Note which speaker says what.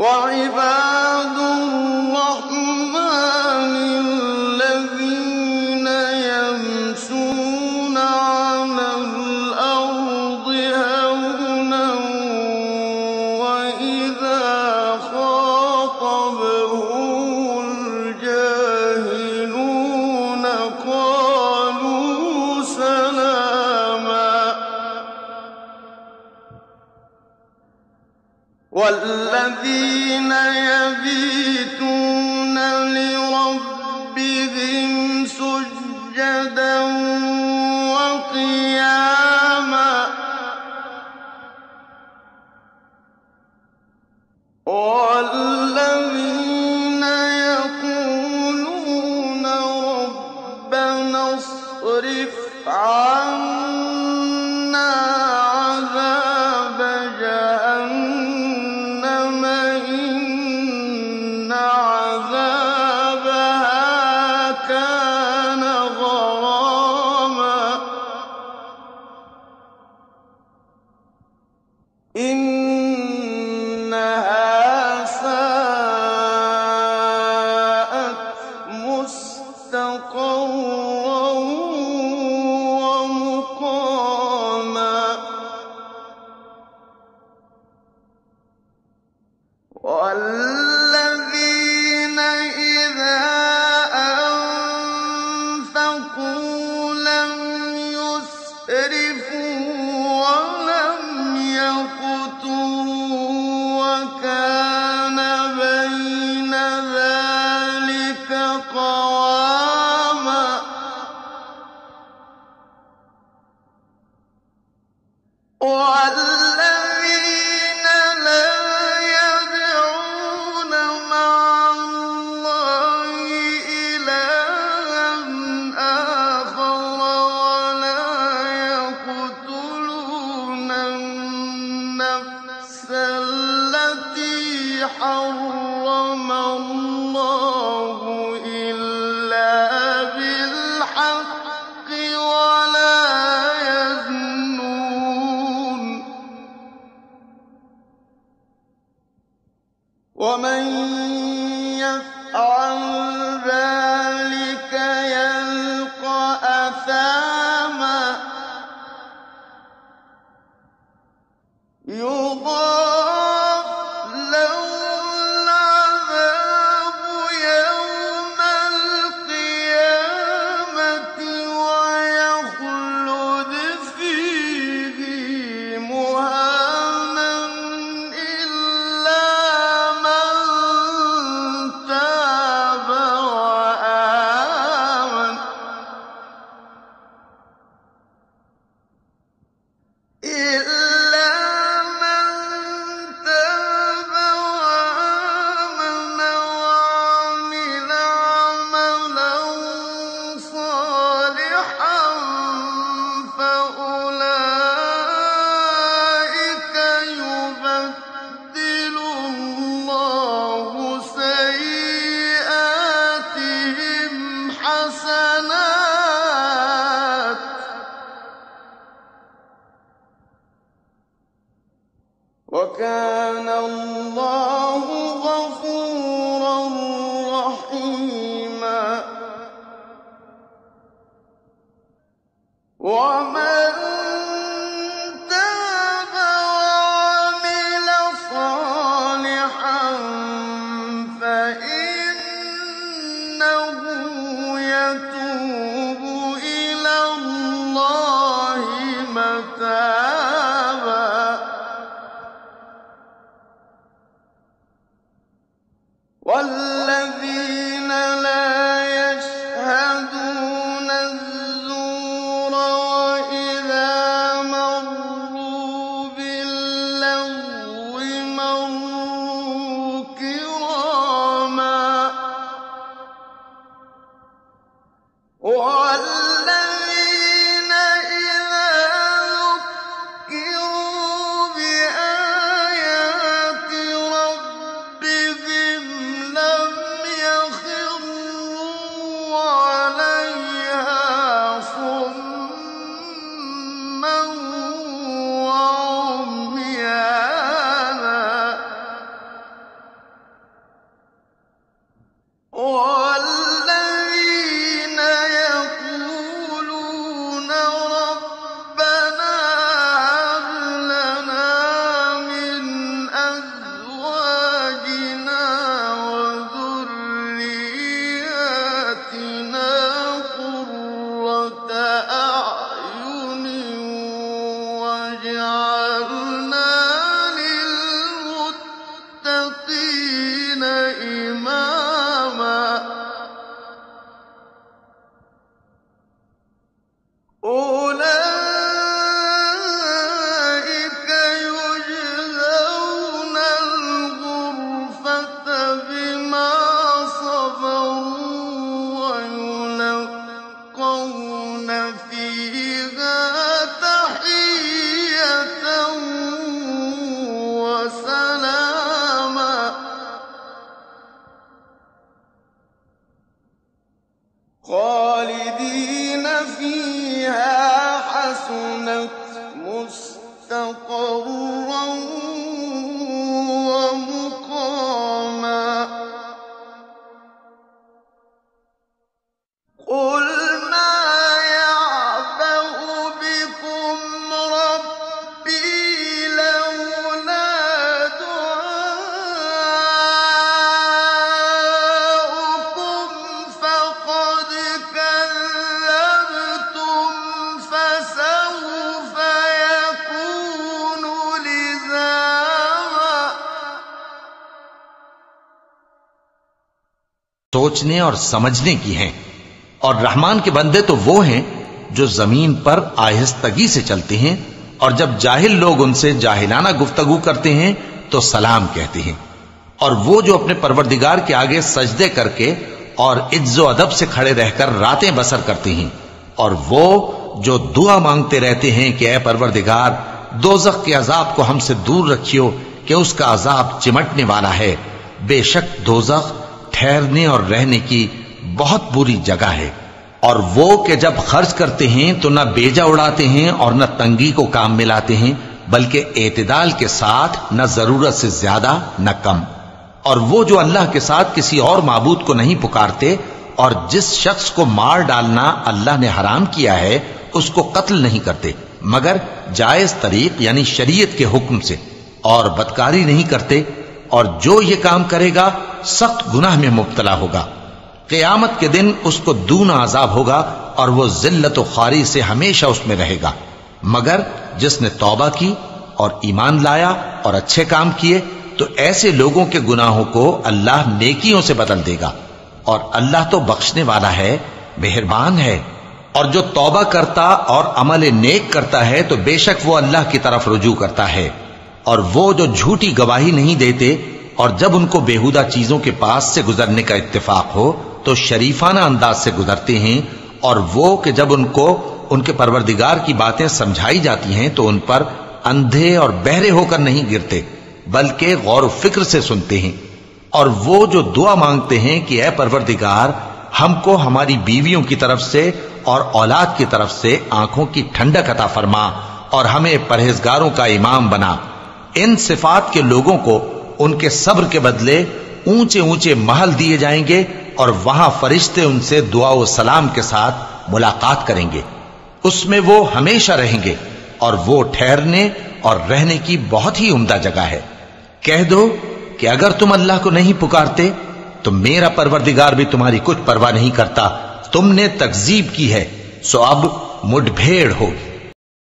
Speaker 1: وَعِبَادُ الرَّحْمَٰنِ الَّذِينَ يَمْشُونَ عَلَى الْأَرْضِ هَوْنًا وَإِذَا خَاطَبَهُمُ الْجَاهِلُونَ قَالُوا سَلَامًا. وَالَّذِينَ يَبِيتُونَ لِرَبِّهِمْ سُجَّدًا وَقِيَامًا وَالَّذِينَ يَقُولُونَ رَبَّنَا اصْرِفْ عَنَّا عَذَابَ جَهَنَّمَ إِنَّ عَذَابَهَا كَانَ غَرَامًا إِنَّهَا سَاءَتْ مُسْتَقَرًّا وَمُقَامًا. وَالَّذِينَ إِذَا أَنفَقُوا لَمْ يُسْرِفُوا وَلَمْ يَقْتُرُوا وَكَانَ بَيْنَ ذَٰلِكَ قَوَامًا. وَالَّذِينَ لَا يَدْعُونَ مَعَ اللَّهِ إِلَٰهًا آخَرَ وَلَا يَقْتُلُونَ النَّفْسَ الَّتِي حَرَّمَ اللَّهُ إِلَّا بِالْحَقِّ وَلَا يَزْنُونَ وَمَن يَفْعَلْ ذَٰلِكَ يَلْقَ أَثَامًا يُضَاعَفْ لَهُ الْعَذَابُ يَوْمَ الْقِيَامَةِ وَيَخْلُدْ فِيهِ مُهَانًا إِلَّا مَن تَابَ وَآمَنَ وَعَمِلَ عَمَلًا صَالِحًا فَأُولَٰئِكَ يُبَدِّلُ اللَّهُ سَيِّئَاتِهِمْ حَسَنَاتٍ ۗ وَكَانَ اللَّهُ غَفُورًا رَّحِيمًا. وَمَن تَابَ وَعَمِلَ صَالِحًا فَإِنَّهُ يَتُوبُ إِلَى اللَّهِ مَتَابًا.
Speaker 2: سوچنے اور سمجھنے کی ہیں، اور رحمان کے بندے تو وہ ہیں جو زمین پر آہستگی سے چلتے ہیں، اور جب جاہل لوگ ان سے جاہلانہ گفتگو کرتے ہیں تو سلام کہتے ہیں، اور وہ جو اپنے پروردگار کے آگے سجدے کر کے اور عز و ادب سے کھڑے رہ کر راتیں بسر کرتے ہیں، اور وہ جو دعا مانگتے رہتے ہیں کہ اے پروردگار دوزخ کے عذاب کو ہم سے دور رکھیو کہ اس کا عذاب چمٹنے والا ہے، بے شک دوزخ ٹھہرنے اور رہنے کی بہت بری جگہ ہے۔ اور وہ کہ جب خرچ کرتے ہیں تو نہ بیجا اڑاتے ہیں اور نہ تنگی کو کام میں لاتے ہیں، بلکہ اعتدال کے ساتھ، نہ ضرورت سے زیادہ نہ کم۔ اور وہ جو اللہ کے ساتھ کسی اور معبود کو نہیں پکارتے، اور جس شخص کو مار ڈالنا اللہ نے حرام کیا ہے اس کو قتل نہیں کرتے مگر جائز طریق یعنی شریعت کے حکم سے، اور بدکاری نہیں کرتے، اور جو یہ کام کرے گا سخت گناہ میں مبتلا ہوگا۔ قیامت کے دن اس کو دونا عذاب ہوگا اور وہ ذلت و خواری سے ہمیشہ اس میں رہے گا، مگر جس نے توبہ کی اور ایمان لایا اور اچھے کام کیے تو ایسے لوگوں کے گناہوں کو اللہ نیکیوں سے بدل دے گا، اور اللہ تو بخشنے والا ہے، مہربان ہے۔ اور جو توبہ کرتا اور عمل نیک کرتا ہے تو بے شک وہ اللہ کی طرف رجوع کرتا ہے۔ اور وہ جو جھوٹی گواہی نہیں دیتے اور جب ان کو بیہودہ چیزوں کے پاس سے گزرنے کا اتفاق ہو تو شریفانہ انداز سے گزرتے ہیں، اور وہ کہ جب ان کو ان کے پروردگار کی باتیں سمجھائی جاتی ہیں تو ان پر اندھے اور بہرے ہو کر نہیں گرتے بلکہ غور و فکر سے سنتے ہیں۔ اور وہ جو دعا مانگتے ہیں کہ اے پروردگار ہم کو ہماری بیویوں کی طرف سے اور اولاد کی طرف سے آنکھوں کی ٹھنڈک عطا فرما اور ہمیں پرہیزگاروں کا امام بنا، ان صفات کے لوگوں کو ان کے صبر کے بدلے اونچے اونچے محل دیے جائیں گے، اور وہاں فرشتے ان سے دعا و سلام کے ساتھ ملاقات کریں گے، اس میں وہ ہمیشہ رہیں گے، اور وہ ٹھہرنے اور رہنے کی بہت ہی عمدہ جگہ ہے۔ کہہ دو کہ اگر تم اللہ کو نہیں پکارتے تو میرا پروردگار بھی تمہاری کچھ پرواہ نہیں کرتا، تم نے تکذیب کی ہے سو اب مڈ بھیڑ ہوگی۔